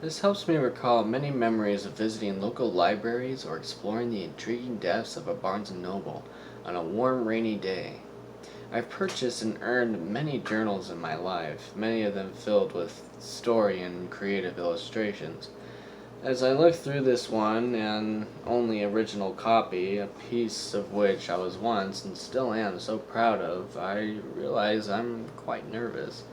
This helps me recall many memories of visiting local libraries or exploring the intriguing depths of a Barnes& and Noble on a warm, rainy day. I've purchased and earned many journals in my life, many of them filled with story and creative illustrations. As I look through this one and only original copy, a piece of which I was once and still am so proud of, I realize I'm quite nervous.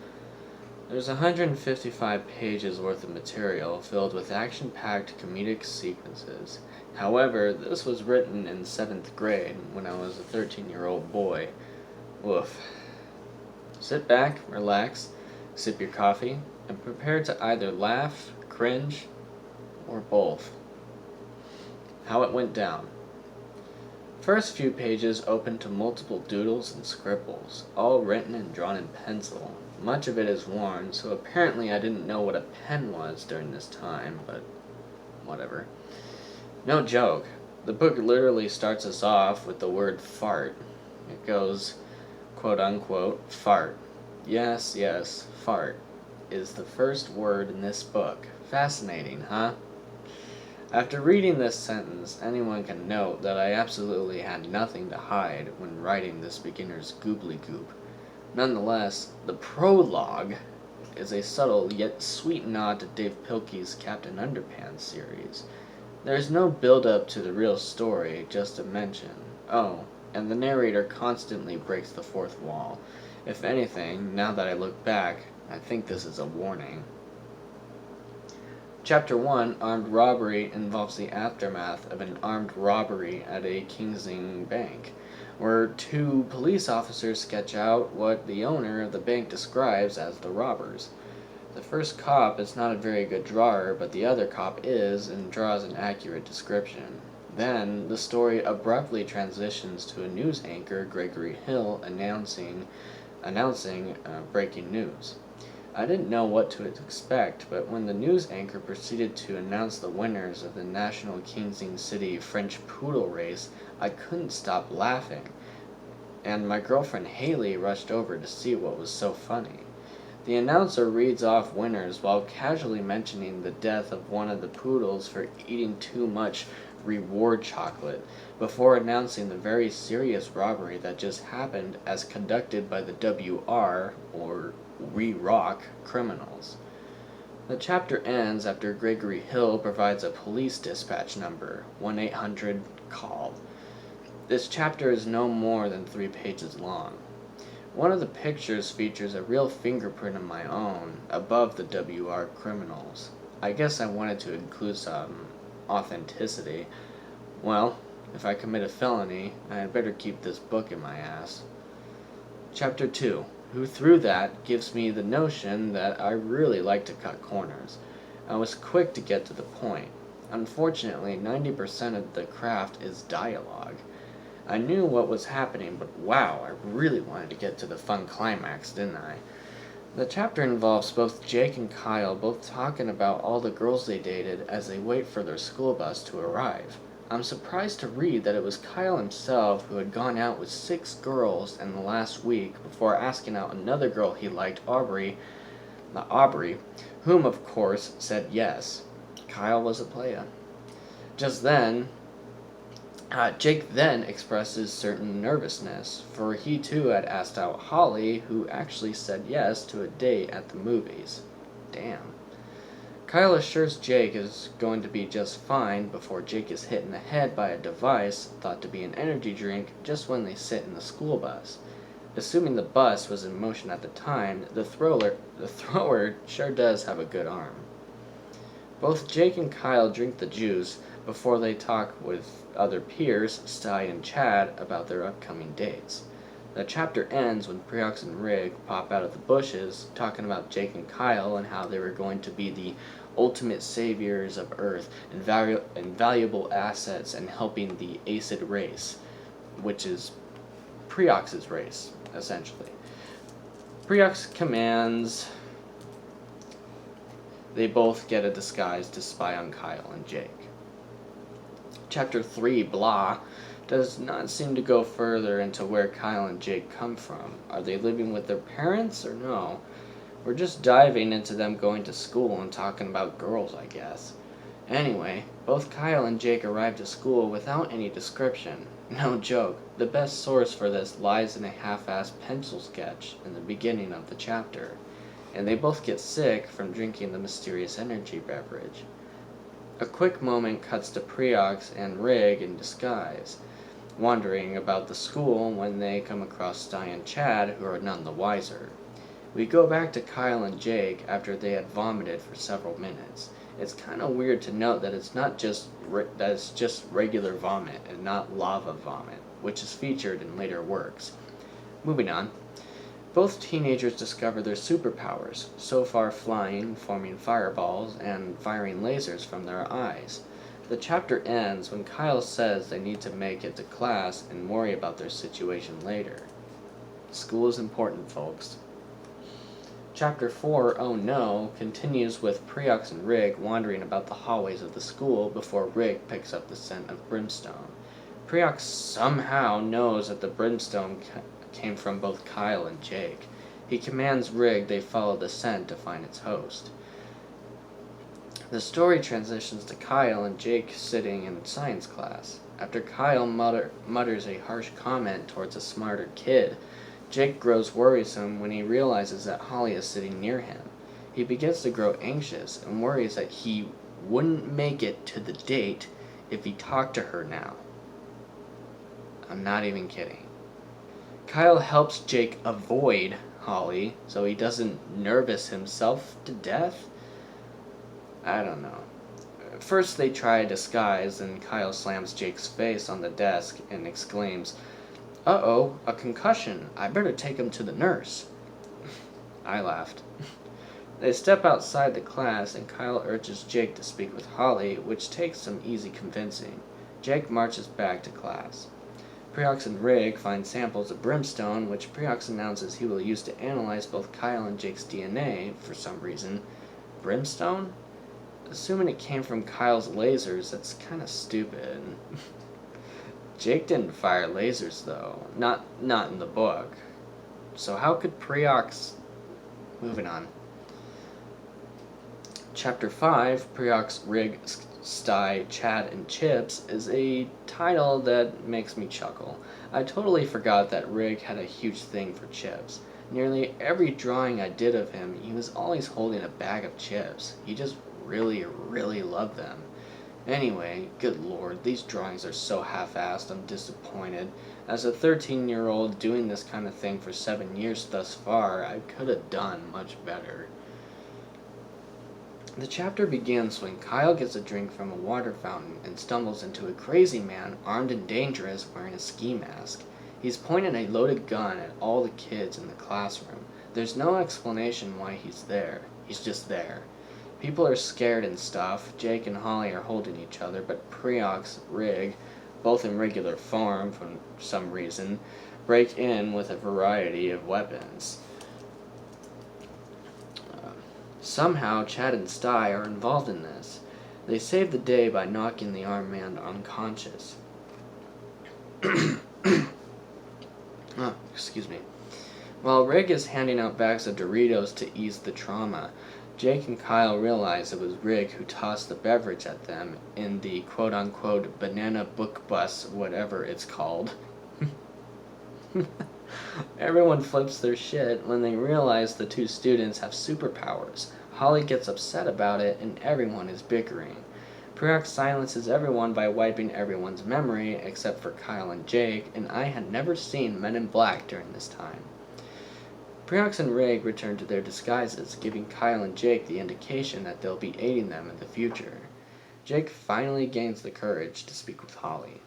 There's 155 pages worth of material filled with action-packed comedic sequences. However, this was written in 7th grade when I was a 13-year-old boy. Woof. Sit back, relax, sip your coffee, and prepare to either laugh, cringe, or both. How it went down. First few pages open to multiple doodles and scribbles, all written and drawn in pencil. Much of it is worn, so apparently I didn't know what a pen was during this time, but whatever. No joke. The book literally starts us off with the word fart. It goes, quote unquote, fart. Yes, fart is the first word in this book. Fascinating, huh? After reading this sentence, anyone can note that I absolutely had nothing to hide when writing this beginner's goobly-goop. Nonetheless, the prologue is a subtle yet sweet nod to Dave Pilkey's Captain Underpants series. There is no build-up to the real story, just a mention. Oh, and the narrator constantly breaks the fourth wall. If anything, now that I look back, I think this is a warning. Chapter 1, Armed Robbery, involves the aftermath of an armed robbery at a Kingsing bank, where two police officers sketch out what the owner of the bank describes as the robbers. The first cop is not a very good drawer, but the other cop is and draws an accurate description. Then, the story abruptly transitions to a news anchor, Gregory Hill, announcing breaking news. I didn't know what to expect, but when the news anchor proceeded to announce the winners of the National Kingsing City French Poodle race, I couldn't stop laughing, and my girlfriend Haley rushed over to see what was so funny. The announcer reads off winners while casually mentioning the death of one of the poodles for eating too much reward chocolate, before announcing the very serious robbery that just happened as conducted by the WR, or We Rock, criminals. The chapter ends after Gregory Hill provides a police dispatch number, 1-800-CALL. This chapter is no more than 3 pages long. One of the pictures features a real fingerprint of my own above the WR criminals. I guess I wanted to include some authenticity. Well, if I commit a felony, I had better keep this book in my ass. Chapter 2. Who Threw That gives me the notion that I really like to cut corners. I was quick to get to the point. Unfortunately, 90% of the craft is dialogue. I knew what was happening, but wow, I really wanted to get to the fun climax, didn't I? The chapter involves both Jake and Kyle both talking about all the girls they dated as they wait for their school bus to arrive. I'm surprised to read that it was Kyle himself who had gone out with 6 girls in the last week before asking out another girl he liked, Aubrey, whom of course said yes. Kyle was a playa. Just then, Jake then expresses certain nervousness, for he too had asked out Holly, who actually said yes to a date at the movies. Damn. Kyle assures Jake is going to be just fine before Jake is hit in the head by a device thought to be an energy drink just when they sit in the school bus. Assuming the bus was in motion at the time, the thrower sure does have a good arm. Both Jake and Kyle drink the juice before they talk with other peers, Sty and Chad, about their upcoming dates. The chapter ends when Preox and Rig pop out of the bushes, talking about Jake and Kyle and how they were going to be the ultimate saviors of Earth and valuable assets in helping the Acid race, which is Preox's race, essentially. Preox commands they both get a disguise to spy on Kyle and Jake. Chapter 3, Blah, does not seem to go further into where Kyle and Jake come from. Are they living with their parents or no? We're just diving into them going to school and talking about girls, I guess. Anyway, both Kyle and Jake arrived at school without any description. No joke, the best source for this lies in a half-assed pencil sketch in the beginning of the chapter. And they both get sick from drinking the mysterious energy beverage. A quick moment cuts to Preox and Rig in disguise, wandering about the school when they come across Sty and Chad, who are none the wiser. We go back to Kyle and Jake after they had vomited for several minutes. It's kind of weird to note that it's just regular vomit and not lava vomit, which is featured in later works. Moving on. Both teenagers discover their superpowers, so far flying, forming fireballs, and firing lasers from their eyes. The chapter ends when Kyle says they need to make it to class and worry about their situation later. School is important, folks. Chapter 4, Oh No, continues with Preox and Rig wandering about the hallways of the school before Rig picks up the scent of brimstone. Preox somehow knows that the brimstone came from both Kyle and Jake. He commands Rig they follow the scent to find its host. The story transitions to Kyle and Jake sitting in science class. After Kyle mutters a harsh comment towards a smarter kid, Jake grows worrisome when he realizes that Holly is sitting near him. He begins to grow anxious and worries that he wouldn't make it to the date if he talked to her now. I'm not even kidding. Kyle helps Jake avoid Holly so he doesn't nervous himself to death. I don't know. First they try a disguise and Kyle slams Jake's face on the desk and exclaims, "Uh-oh, a concussion. I better take him to the nurse." I laughed. They step outside the class and Kyle urges Jake to speak with Holly, which takes some easy convincing. Jake marches back to class. Preox and Rig find samples of brimstone, which Preox announces he will use to analyze both Kyle and Jake's DNA for some reason. Brimstone? Assuming it came from Kyle's lasers, that's kind of stupid. Jake didn't fire lasers, though. Not in the book. So how could Preox... Moving on. Chapter 5, Preox, Rig, Sty, Chad, and Chips is a title that makes me chuckle. I totally forgot that Rig had a huge thing for chips. Nearly every drawing I did of him, he was always holding a bag of chips. He just really, really loved them. Anyway, good lord, these drawings are so half-assed, I'm disappointed. As a 13-year-old doing this kind of thing for 7 years thus far, I could have done much better. The chapter begins when Kyle gets a drink from a water fountain and stumbles into a crazy man armed and dangerous wearing a ski mask. He's pointing a loaded gun at all the kids in the classroom. There's no explanation why he's there. He's just there. People are scared and stuff. Jake and Holly are holding each other, but Preox, Rig, both in regular form for some reason, break in with a variety of weapons. Somehow, Chad and Sty are involved in this. They save the day by knocking the armed man unconscious. Excuse me. While Rig is handing out bags of Doritos to ease the trauma, Jake and Kyle realize it was Rig who tossed the beverage at them in the quote-unquote banana book bus, whatever it's called. Everyone flips their shit when they realize the two students have superpowers. Holly gets upset about it and everyone is bickering. Preox silences everyone by wiping everyone's memory except for Kyle and Jake, and I had never seen Men in Black during this time. Preox and Rig return to their disguises, giving Kyle and Jake the indication that they'll be aiding them in the future. Jake finally gains the courage to speak with Holly.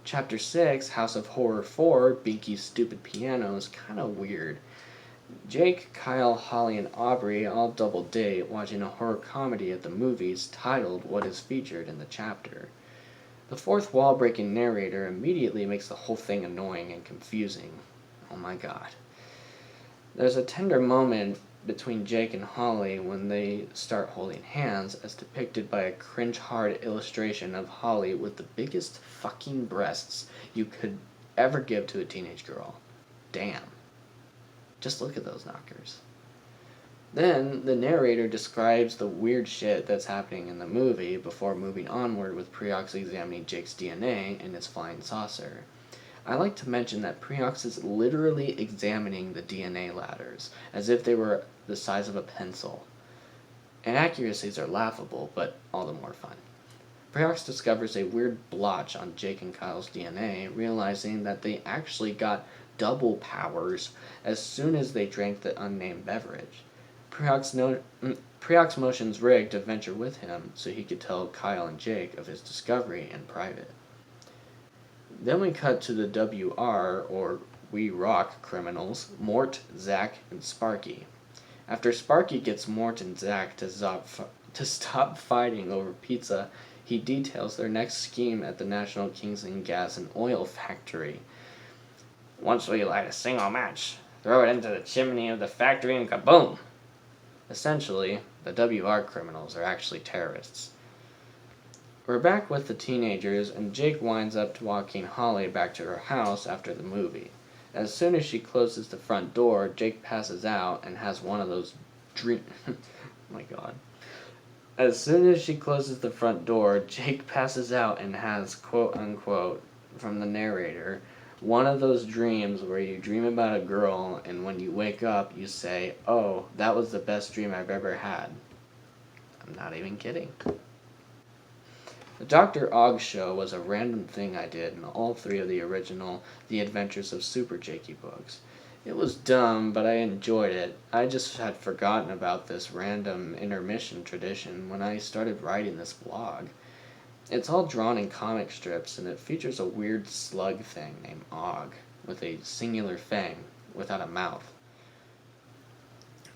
Chapter 6, House of Horror 4, Binky's Stupid Piano, is kinda weird. Jake, Kyle, Holly, and Aubrey all double date watching a horror comedy at the movies titled what is featured in the chapter. The fourth wall-breaking narrator immediately makes the whole thing annoying and confusing. Oh my god. There's a tender moment between Jake and Holly when they start holding hands, as depicted by a cringe-hard illustration of Holly with the biggest fucking breasts you could ever give to a teenage girl. Damn. Just look at those knockers. Then the narrator describes the weird shit that's happening in the movie before moving onward with Preox examining Jake's DNA in his flying saucer. I like to mention that Preox is literally examining the DNA ladders as if they were the size of a pencil. Inaccuracies are laughable, but all the more fun. Preox discovers a weird blotch on Jake and Kyle's DNA, realizing that they actually got double powers as soon as they drank the unnamed beverage. Preox motions Rig to venture with him so he could tell Kyle and Jake of his discovery in private. Then we cut to the WR, or We Rock criminals, Mort, Zach, and Sparky. After Sparky gets Mort and Zach to stop fighting over pizza, he details their next scheme at the National Kingsland Gas and Oil Factory. Once we light a single match, throw it into the chimney of the factory and kaboom! Essentially, the WR criminals are actually terrorists. We're back with the teenagers, and Jake winds up walking Holly back to her house after the movie. As soon as she closes the front door, Jake passes out and has one of those dream... oh my god. As soon as she closes the front door, Jake passes out and has, quote-unquote, from the narrator, one of those dreams where you dream about a girl and when you wake up you say, "Oh, that was the best dream I've ever had." I'm not even kidding. The Dr. Ogg show was a random thing I did in all three of the original The Adventures of Super Jakey books. It was dumb, but I enjoyed it. I just had forgotten about this random intermission tradition when I started writing this blog. It's all drawn in comic strips, and it features a weird slug thing named Ogg, with a singular fang, without a mouth.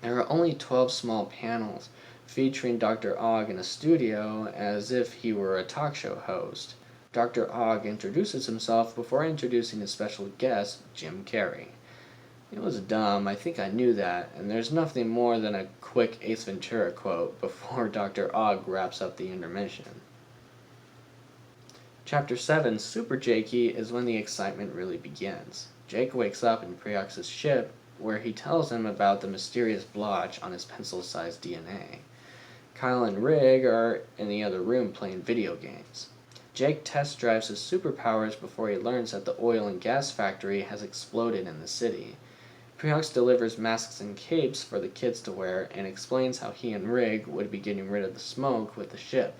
There are only 12 small panels, featuring Dr. Ogg in a studio as if he were a talk show host. Dr. Ogg introduces himself before introducing his special guest, Jim Carrey. It was dumb, I think I knew that, and there's nothing more than a quick Ace Ventura quote before Dr. Ogg wraps up the intermission. Chapter 7, Super Jakey, is when the excitement really begins. Jake wakes up in Preox's ship, where he tells him about the mysterious blotch on his pencil-sized DNA. Kyle and Rig are in the other room playing video games. Jake test drives his superpowers before he learns that the oil and gas factory has exploded in the city. Preox delivers masks and capes for the kids to wear and explains how he and Rig would be getting rid of the smoke with the ship,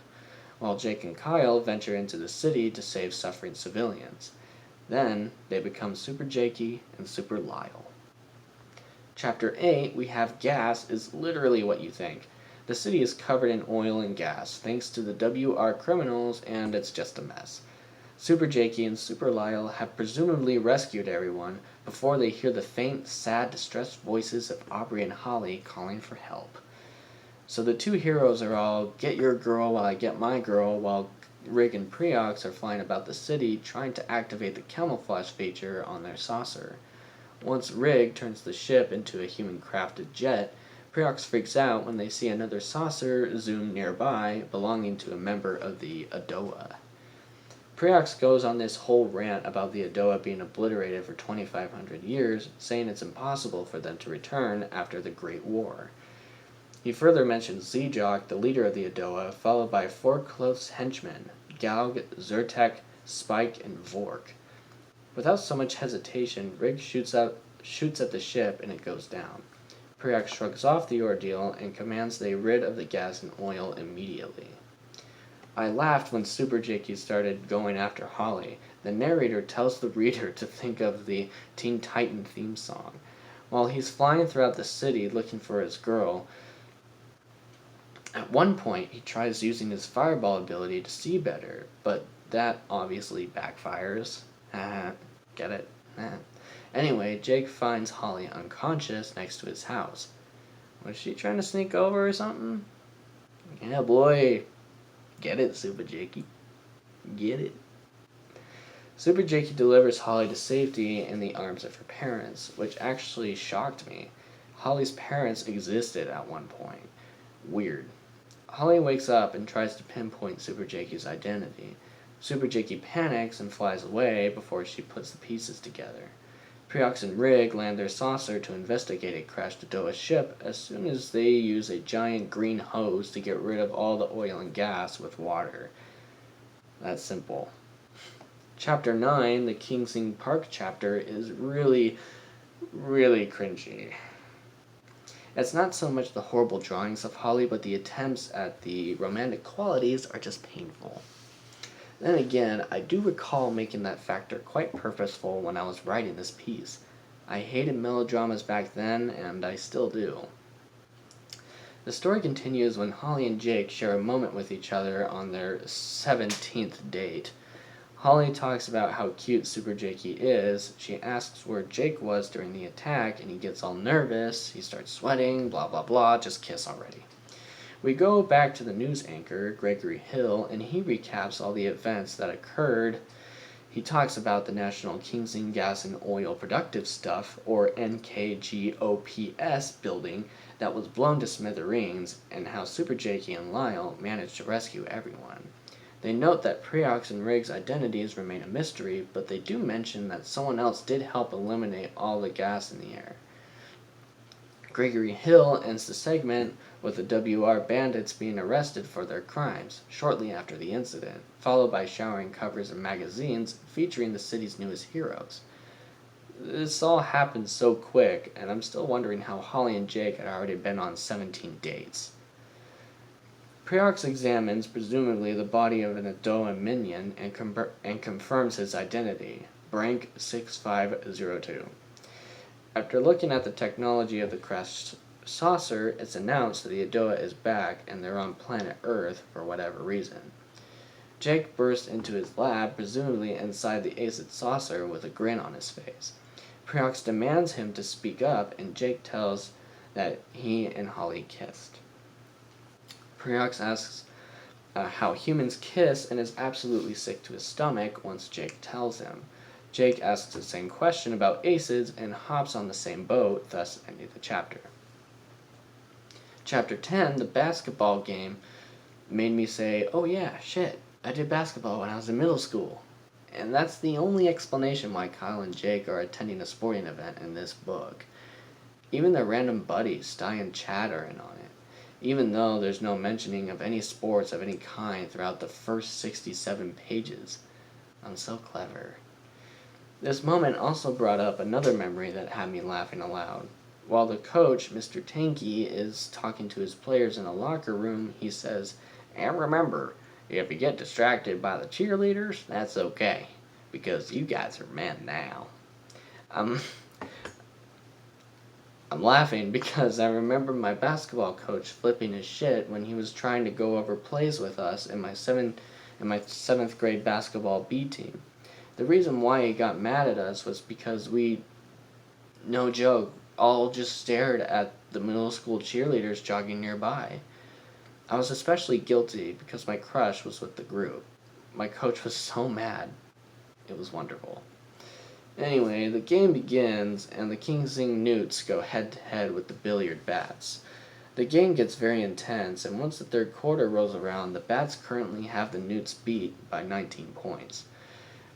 while Jake and Kyle venture into the city to save suffering civilians. Then, they become Super Jakey and Super Lyle. Chapter 8, we have gas is literally what you think. The city is covered in oil and gas, thanks to the WR criminals, and it's just a mess. Super Jakey and Super Lyle have presumably rescued everyone before they hear the faint, sad, distressed voices of Aubrey and Holly calling for help. So the two heroes are all, get your girl while I get my girl, while Rig and Preox are flying about the city trying to activate the camouflage feature on their saucer. Once Rig turns the ship into a human-crafted jet, Preox freaks out when they see another saucer zoom nearby belonging to a member of the Adoa. Preox goes on this whole rant about the Adoa being obliterated for 2,500 years, saying it's impossible for them to return after the Great War. He further mentions Zejok, the leader of the Adoa, followed by 4 close henchmen, Galg, Zyrtec, Spike, and Vork. Without so much hesitation, Rig shoots at the ship and it goes down. Preox shrugs off the ordeal and commands they rid of the gas and oil immediately. I laughed when Super Jakey started going after Holly. The narrator tells the reader to think of the Teen Titan theme song. While he's flying throughout the city looking for his girl, at one point he tries using his fireball ability to see better, but that obviously backfires. Get it? Anyway, Jake finds Holly unconscious next to his house. Was she trying to sneak over or something? Yeah, boy. Get it, Super Jakey. Get it. Super Jakey delivers Holly to safety in the arms of her parents, which actually shocked me. Holly's parents existed at one point. Weird. Holly wakes up and tries to pinpoint Super Jakey's identity. Super Jakey panics and flies away before she puts the pieces together. Priox and Rig land their saucer to investigate a crashed Adoa ship as soon as they use a giant green hose to get rid of all the oil and gas with water. That's simple. Chapter 9, the Kingsing Park chapter, is really, really cringy. It's not so much the horrible drawings of Holly, but the attempts at the romantic qualities are just painful. Then again, I do recall making that factor quite purposeful when I was writing this piece. I hated melodramas back then, and I still do. The story continues when Holly and Jake share a moment with each other on their 17th date. Holly talks about how cute Super Jakey is. She asks where Jake was during the attack, and he gets all nervous. He starts sweating, blah blah blah, just kiss already. We go back to the news anchor, Gregory Hill, and he recaps all the events that occurred. He talks about the National Kingsing Gas and Oil Productive Stuff, or NKGOPS, building that was blown to smithereens, and how Super Jakey and Lyle managed to rescue everyone. They note that Priox and Rig's identities remain a mystery, but they do mention that someone else did help eliminate all the gas in the air. Gregory Hill ends the segment with the WR bandits being arrested for their crimes shortly after the incident, followed by showering covers of magazines featuring the city's newest heroes. This all happened so quick, and I'm still wondering how Holly and Jake had already been on 17 dates. Priox examines, presumably, the body of an Adoa minion and confirms his identity, Brank 6502. After looking at the technology of the crashed saucer, it's announced that the Adoa is back and they're on planet Earth for whatever reason. Jake bursts into his lab, presumably inside the acid saucer, with a grin on his face. Priox demands him to speak up, and Jake tells that he and Holly kissed. Priox asks how humans kiss and is absolutely sick to his stomach once Jake tells him. Jake asks the same question about acids and hops on the same boat, thus ending the chapter. Chapter 10, the basketball game, made me say, oh yeah, shit, I did basketball when I was in middle school. And that's the only explanation why Kyle and Jake are attending a sporting event in this book. Even their random buddies, Sty and Chad, are in on it, even though there's no mentioning of any sports of any kind throughout the first 67 pages. I'm so clever. This moment also brought up another memory that had me laughing aloud. While the coach, Mr. Tanky, is talking to his players in a locker room, he says, and remember, if you get distracted by the cheerleaders, that's okay, because you guys are men now. I'm laughing because I remember my basketball coach flipping his shit when he was trying to go over plays with us in my seventh grade basketball B team. The reason why he got mad at us was because we, no joke, all just stared at the middle school cheerleaders jogging nearby. I was especially guilty because my crush was with the group. My coach was so mad. It was wonderful. Anyway, the game begins, and the Kingsing Newts go head-to-head with the Billiard Bats. The game gets very intense, and once the third quarter rolls around, the Bats currently have the Newts beat by 19 points.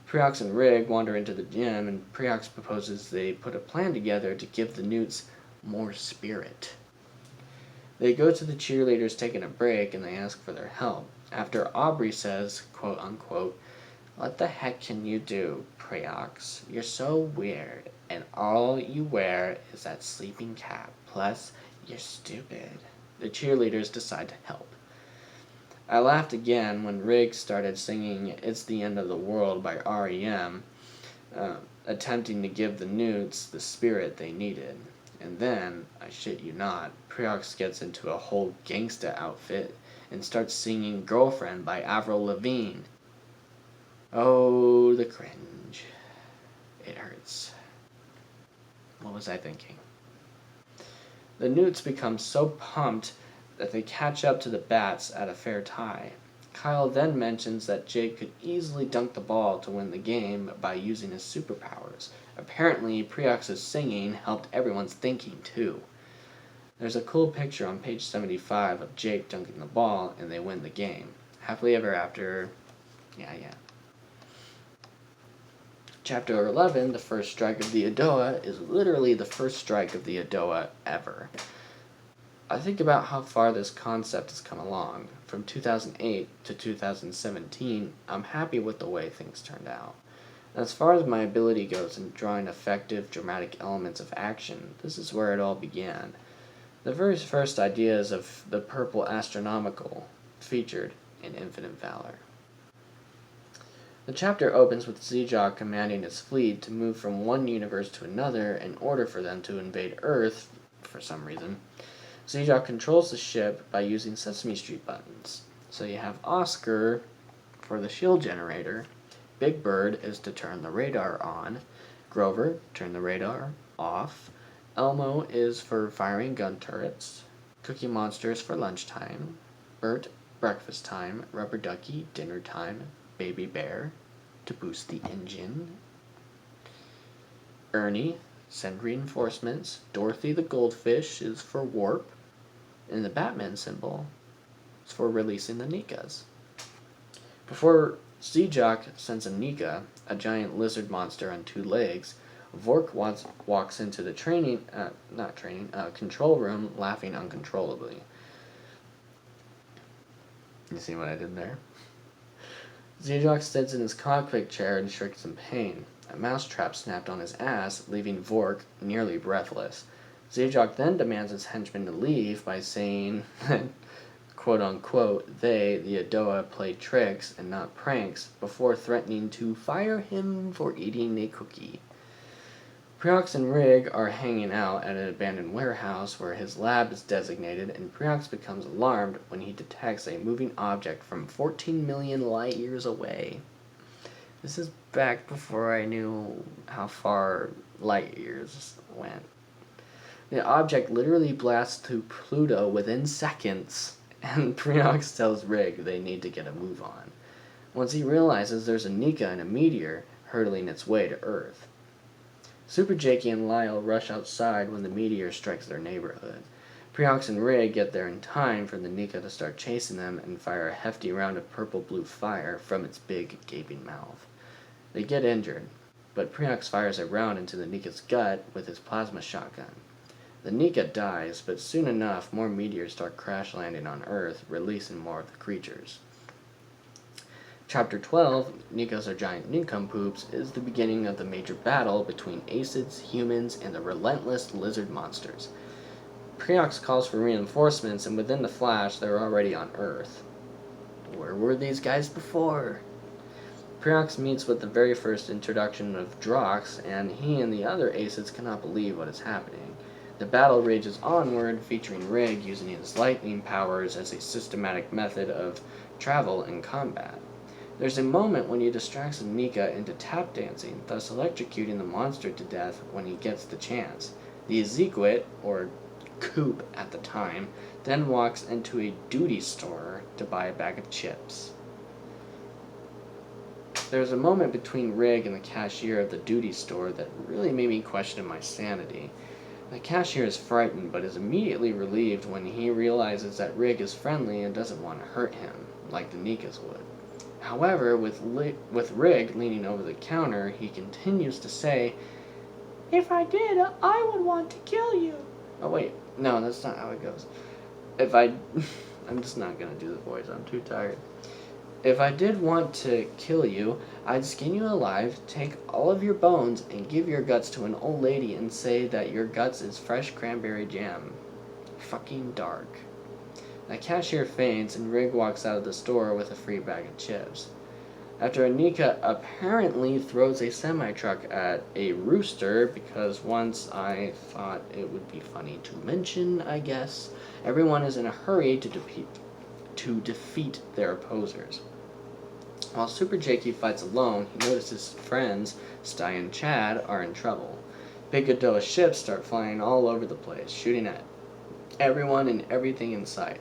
Priox and Rig wander into the gym, and Priox proposes they put a plan together to give the Newts more spirit. They go to the cheerleaders taking a break, and they ask for their help. After Aubrey says, quote unquote, "What the heck can you do, Priox? You're so weird, and all you wear is that sleeping cap. Plus, you're stupid." The cheerleaders decide to help. I laughed again when Rig started singing "It's the End of the World" by R.E.M., attempting to give the Newts the spirit they needed. And then, I shit you not, Priox gets into a whole gangsta outfit and starts singing "Girlfriend" by Avril Lavigne. Oh, the cringe. It hurts. What was I thinking? The Newts become so pumped that they catch up to the Bats at a fair tie. Kyle then mentions that Jake could easily dunk the ball to win the game by using his superpowers. Apparently, Priox's singing helped everyone's thinking too. There's a cool picture on page 75 of Jake dunking the ball, and they win the game. Happily ever after. Yeah. Chapter 11, the first strike of the Adoa, is literally the first strike of the Adoa ever. I think about how far this concept has come along. From 2008 to 2017, I'm happy with the way things turned out. As far as my ability goes in drawing effective, dramatic elements of action, this is where it all began. The very first ideas of the purple astronomical featured in Infinite Valor. The chapter opens with Zejok commanding his fleet to move from one universe to another in order for them to invade Earth, for some reason. Zejok controls the ship by using Sesame Street buttons. So you have Oscar for the shield generator, Big Bird is to turn the radar on, Grover, turn the radar off, Elmo is for firing gun turrets, Cookie Monster is for lunchtime, Bert, breakfast time, Rubber Ducky, dinner time, Baby Bear, to boost the engine, Ernie, send reinforcements, Dorothy the goldfish is for warp, and the Batman symbol is for releasing the Nikas. Before Zejok sends a Nika, a giant lizard monster on 2 legs, Vork walks into the control room laughing uncontrollably. You see what I did there? Zejok sits in his cockpit chair and shrieks in pain. A mousetrap snapped on his ass, leaving Vork nearly breathless. Zejok then demands his henchmen to leave by saying that, quote-unquote, they, the Adoa, play tricks and not pranks, before threatening to fire him for eating a cookie. Preox and Rig are hanging out at an abandoned warehouse where his lab is designated, and Preox becomes alarmed when he detects a moving object from 14 million light years away. This is back before I knew how far light years went. The object literally blasts to Pluto within seconds, and Preox tells Rig they need to get a move on. Once he realizes there's a Nika and a meteor hurtling its way to Earth. Super Jakey and Lyle rush outside when the meteor strikes their neighborhood. Preox and Rig get there in time for the Nika to start chasing them and fire a hefty round of purple-blue fire from its big, gaping mouth. They get injured, but Preox fires a round into the Nika's gut with his plasma shotgun. The Nika dies, but soon enough, more meteors start crash-landing on Earth, releasing more of the creatures. Chapter 12, Nikas are giant nincompoops, is the beginning of the major battle between Acids, humans, and the relentless lizard monsters. Preox calls for reinforcements, and within the flash, they're already on Earth. Where were these guys before? Preox meets with the very first introduction of Drox, and he and the other Acids cannot believe what is happening. The battle rages onward, featuring Rig using his lightning powers as a systematic method of travel and combat. There's a moment when he distracts Nika into tap dancing, thus electrocuting the monster to death when he gets the chance. The Ezequit, or Coop at the time, then walks into a duty store to buy a bag of chips. There's a moment between Rig and the cashier of the duty store that really made me question my sanity. The cashier is frightened, but is immediately relieved when he realizes that Rig is friendly and doesn't want to hurt him, like the Nikas would. However, with Rig leaning over the counter, he continues to say, "If I did, I would want to kill you." Oh wait, no, that's not how it goes. I'm just not gonna do the voice, I'm too tired. "If I did want to kill you, I'd skin you alive, take all of your bones, and give your guts to an old lady and say that your guts is fresh cranberry jam." Fucking dark. The cashier faints, and Rig walks out of the store with a free bag of chips. After Nika apparently throws a semi-truck at a rooster, because once I thought it would be funny to mention, I guess, everyone is in a hurry to defeat their opposers. While Super Jakey fights alone, he notices his friends, Sty and Chad, are in trouble. Big Adoa ships start flying all over the place, shooting at everyone and everything in sight.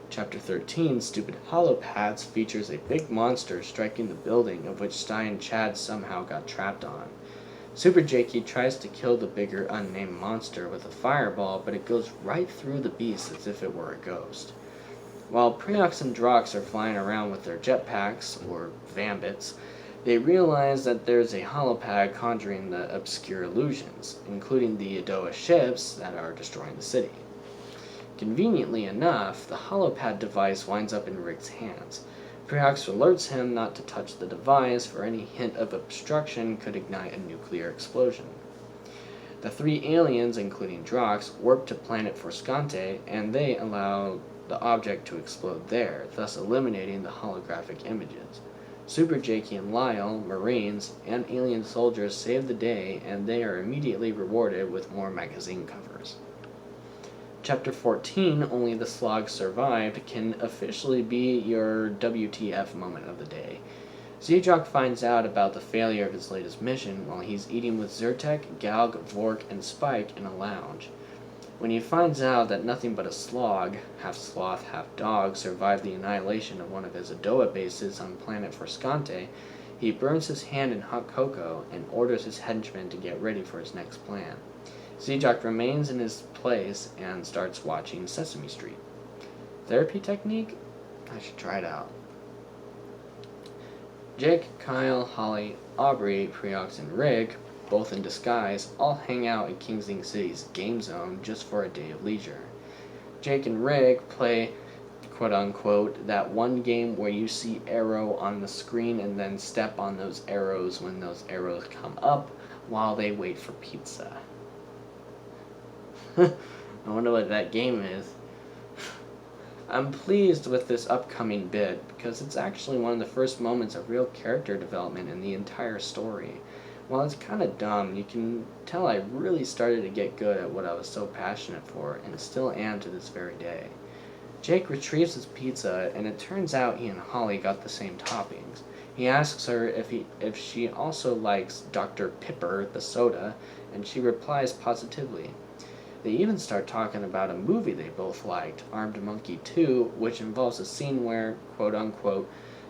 Chapter 13, Stupid Holopaths, features a big monster striking the building of which Sty and Chad somehow got trapped on. Super Jakey tries to kill the bigger unnamed monster with a fireball, but it goes right through the beast as if it were a ghost. While Preox and Drox are flying around with their jetpacks, or Vambits, They realize that there's a holopad conjuring the obscure illusions, including the Edoa ships that are destroying the city. Conveniently enough, the holopad device winds up in Rick's hands. Preox alerts him not to touch the device, for any hint of obstruction could ignite a nuclear explosion. The three aliens, including Drox, warp to planet Forscante, and they allow the object to explode there, thus eliminating the holographic images. Super Jakey and Lyle, Marines, and alien soldiers save the day, and they are immediately rewarded with more magazine covers. Chapter 14, Only the Slog Survived, can officially be your WTF moment of the day. Zedrock finds out about the failure of his latest mission while he's eating with Zyrtec, Galg, Vork, and Spike in a lounge. When he finds out that nothing but a slog, half sloth, half dog, survived the annihilation of one of his Edoa bases on planet Forscante, he burns his hand in hot cocoa and orders his henchmen to get ready for his next plan. Zedrock remains in his place and starts watching Sesame Street. Therapy technique? I should try it out. Jake, Kyle, Holly, Aubrey, Preox, and Rick, both in disguise, all hang out at Kingsing City's game zone just for a day of leisure. Jake and Rick play, quote-unquote, that one game where you see arrow on the screen and then step on those arrows when those arrows come up while they wait for pizza. I wonder what that game is. I'm pleased with this upcoming bit because it's actually one of the first moments of real character development in the entire story. While it's kind of dumb, you can tell I really started to get good at what I was so passionate for, and still am to this very day. Jake retrieves his pizza, and it turns out he and Holly got the same toppings. He asks her if she also likes Dr. Pipper, the soda, and she replies positively. They even start talking about a movie they both liked, Armed Monkey 2, which involves a scene where, quote-unquote,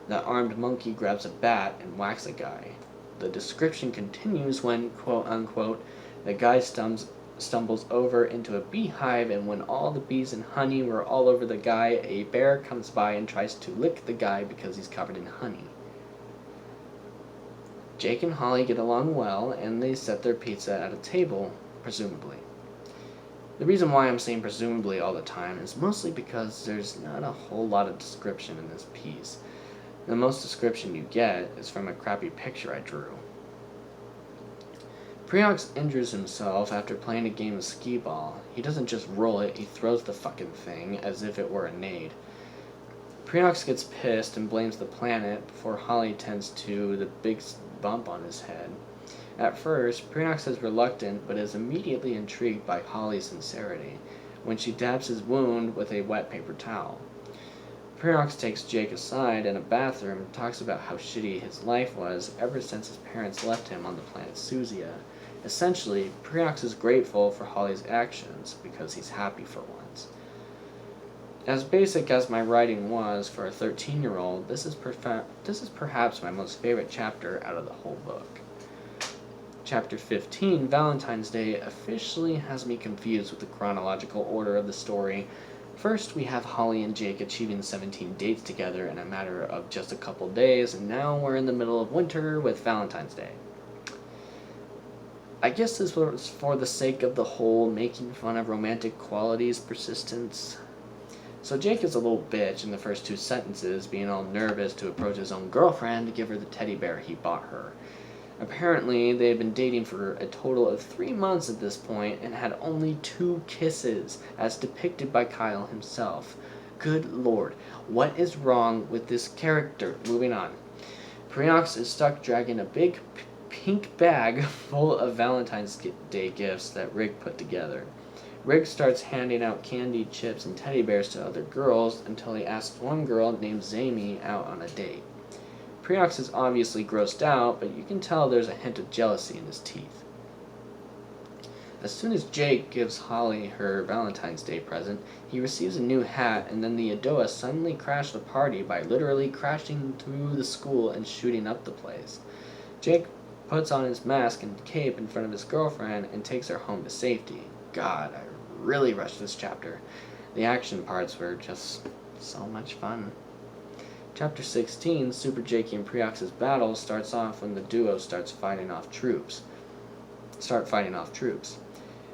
the armed monkey grabs a bat and whacks a guy. The description continues when, quote-unquote, the guy stumbles over into a beehive, and when all the bees and honey were all over the guy, a bear comes by and tries to lick the guy because he's covered in honey. Jake and Holly get along well, and they set their pizza at a table, presumably. The reason why I'm saying presumably all the time is mostly because there's not a whole lot of description in this piece. The most description you get is from a crappy picture I drew. Preox injures himself after playing a game of skee-ball. He doesn't just roll it, he throws the fucking thing as if it were a nade. Preox gets pissed and blames the planet before Holly tends to the big bump on his head. At first, Preox is reluctant but is immediately intrigued by Holly's sincerity when she dabs his wound with a wet paper towel. Preox takes Jake aside in a bathroom and talks about how shitty his life was ever since his parents left him on the planet Suzia. Essentially, Preox is grateful for Holly's actions because he's happy for once. As basic as my writing was for a 13-year-old, this is perhaps my most favorite chapter out of the whole book. Chapter 15, Valentine's Day, officially has me confused with the chronological order of the story. First, we have Holly and Jake achieving 17 dates together in a matter of just a couple days, and now we're in the middle of winter with Valentine's Day. I guess this was for the sake of the whole making fun of romantic qualities persistence. So Jake is a little bitch in the first two sentences, being all nervous to approach his own girlfriend to give her the teddy bear he bought her. Apparently, they had been dating for a total of 3 months at this point and had only 2 kisses, as depicted by Kyle himself. Good lord, what is wrong with this character? Moving on. Preox is stuck dragging a big pink bag full of Valentine's Day gifts that Rick put together. Rick starts handing out candy, chips, and teddy bears to other girls until he asks one girl named Zamie out on a date. Preox is obviously grossed out, but you can tell there's a hint of jealousy in his teeth. As soon as Jake gives Holly her Valentine's Day present, he receives a new hat, and then the Edoa suddenly crash the party by literally crashing through the school and shooting up the place. Jake puts on his mask and cape in front of his girlfriend and takes her home to safety. God, I really rushed this chapter. The action parts were just so much fun. Chapter 16, Super Jakey and Preox's battle starts off when the duo start fighting off troops.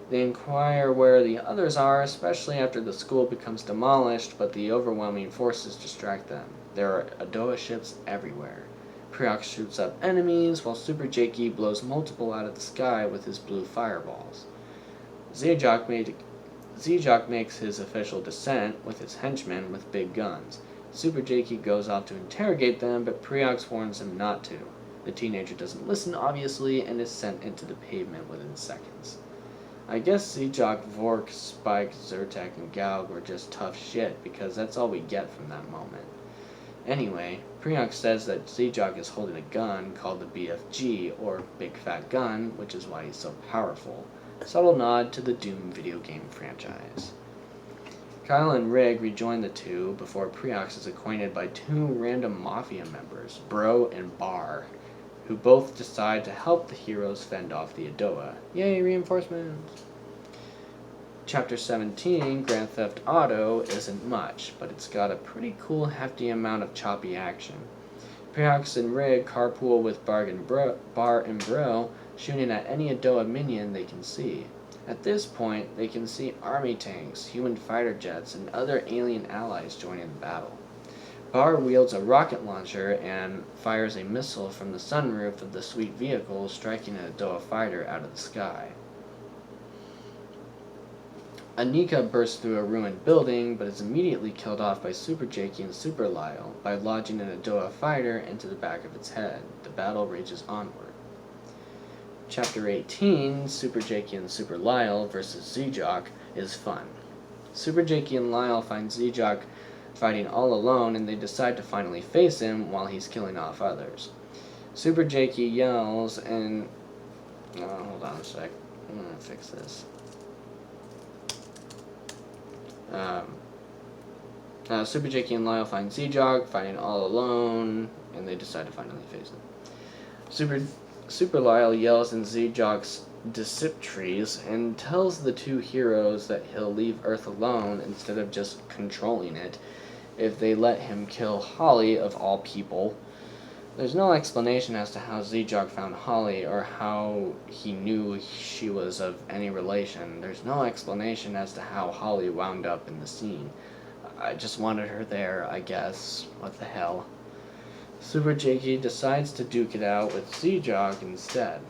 They inquire where the others are, especially after the school becomes demolished, but the overwhelming forces distract them. There are Adoa ships everywhere. Preox shoots up enemies, while Super Jakey blows multiple out of the sky with his blue fireballs. Z-Jock makes his official descent with his henchmen with big guns. Super Jakey goes off to interrogate them, but Preox warns him not to. The teenager doesn't listen, obviously, and is sent into the pavement within seconds. I guess Z-Jock, Vork, Spike, Zyrtec, and Galg were just tough shit, because that's all we get from that moment. Anyway, Preox says that Z-Jock is holding a gun called the BFG, or Big Fat Gun, which is why he's so powerful. Subtle nod to the Doom video game franchise. Kyle and Rig rejoin the two before Preox is acquainted by two random Mafia members, Bro and Bar, who both decide to help the heroes fend off the Adoa. Yay, reinforcements! Chapter 17, Grand Theft Auto, isn't much, but it's got a pretty cool hefty amount of choppy action. Preox and Rig carpool with Bar and Bro, shooting at any Adoa minion they can see. At this point, they can see army tanks, human fighter jets, and other alien allies joining the battle. Bar wields a rocket launcher and fires a missile from the sunroof of the sweet vehicle, striking an Adoa fighter out of the sky. Anika bursts through a ruined building, but is immediately killed off by Super Jakey and Super Lyle by lodging an Adoa fighter into the back of its head. The battle rages onward. Chapter 18, Super Jakey and Super Lyle vs. Z-Jock, is fun. Super Jakey and Lyle find Z-Jock fighting all alone, and they decide to finally face him while he's killing off others. Super Jakey yells and... hold on a sec. I'm gonna fix this. Super Jakey and Lyle find Z-Jock fighting all alone, and they decide to finally face him. Super Lyle yells in Z-Jock's Deciptries and tells the two heroes that he'll leave Earth alone instead of just controlling it if they let him kill Holly of all people. There's no explanation as to how Z-Jock found Holly or how he knew she was of any relation. There's no explanation as to how Holly wound up in the scene. I just wanted her there, I guess. What the hell. Super Jakey decides to duke it out with Z-Jock instead,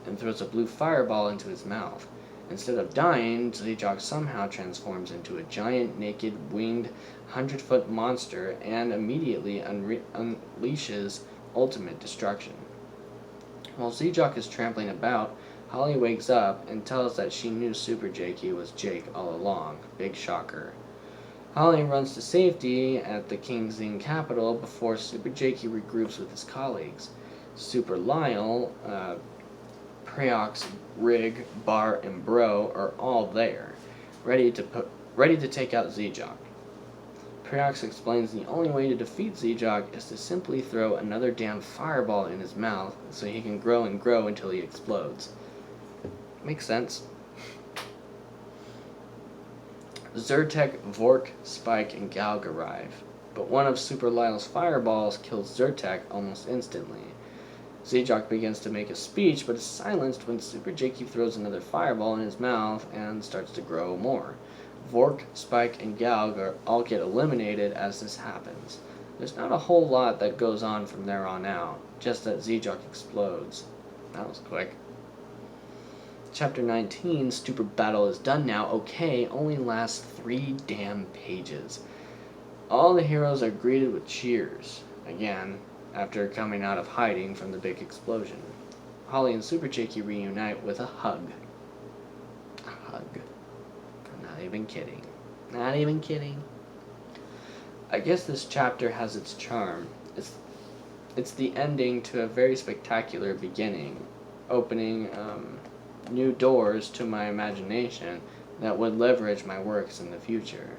and throws a blue fireball into his mouth. Instead of dying, Z-Jock somehow transforms into a giant, naked, winged, 100-foot monster and immediately unleashes ultimate destruction. While Z-Jock is trampling about, Holly wakes up and tells that she knew Super Jakey was Jake all along. Big shocker. Holly runs to safety at the King Zing capital before Super Jakey regroups with his colleagues. Super Lyle, Preox, Rig, Bar, and Bro are all there, ready to take out Z-Jock. Preox explains the only way to defeat Z-Jock is to simply throw another damn fireball in his mouth so he can grow and grow until he explodes. Makes sense. Zyrtec, Vork, Spike, and Galg arrive, but one of Super Lyle's fireballs kills Zyrtec almost instantly. Z-Jock begins to make a speech, but is silenced when Super Jakey throws another fireball in his mouth and starts to grow more. Vork, Spike, and Galg all get eliminated as this happens. There's not a whole lot that goes on from there on out, just that Z-Jock explodes. That was quick. Chapter 19, Stupid Battle is done now. Okay, only lasts 3 damn pages. All the heroes are greeted with cheers. Again, after coming out of hiding from the big explosion. Holly and Super Jakey reunite with a hug. A hug. I'm not even kidding. Not even kidding. I guess this chapter has its charm. It's the ending to a very spectacular beginning, opening new doors to my imagination that would leverage my works in the future.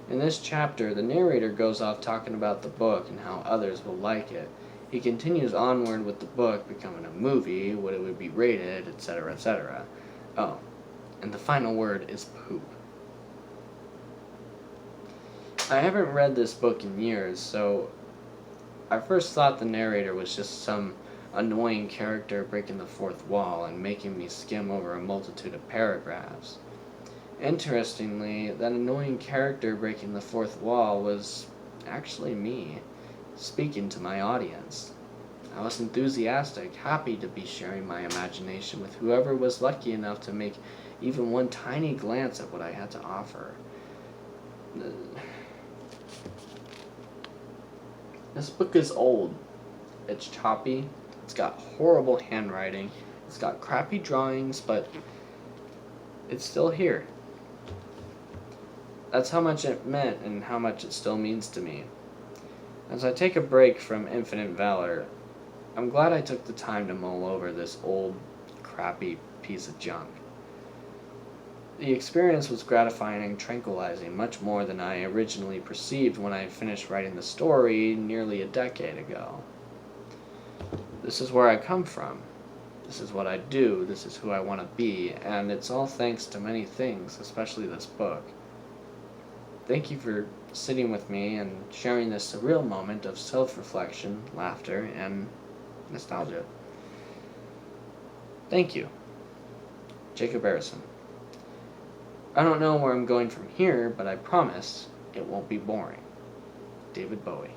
In this chapter, the narrator goes off talking about the book and how others will like it. He continues onward with the book becoming a movie, what it would be rated, etc., etc. Oh, and the final word is poop. I haven't read this book in years, so I first thought the narrator was just some annoying character breaking the fourth wall and making me skim over a multitude of paragraphs. Interestingly, that annoying character breaking the fourth wall was actually me, speaking to my audience. I was enthusiastic, happy to be sharing my imagination with whoever was lucky enough to make even one tiny glance at what I had to offer. This book is old. It's choppy. It's got horrible handwriting. It's got crappy drawings, but it's still here. That's how much it meant and how much it still means to me. As I take a break from Infinite Valor, I'm glad I took the time to mull over this old, crappy piece of junk. The experience was gratifying and tranquilizing, much more than I originally perceived when I finished writing the story nearly a decade ago. This is where I come from. This is what I do. This is who I want to be, and it's all thanks to many things, especially this book. Thank you for sitting with me and sharing this surreal moment of self-reflection, laughter, and nostalgia. Thank you. Jacob Harrison. I don't know where I'm going from here, but I promise it won't be boring. David Bowie.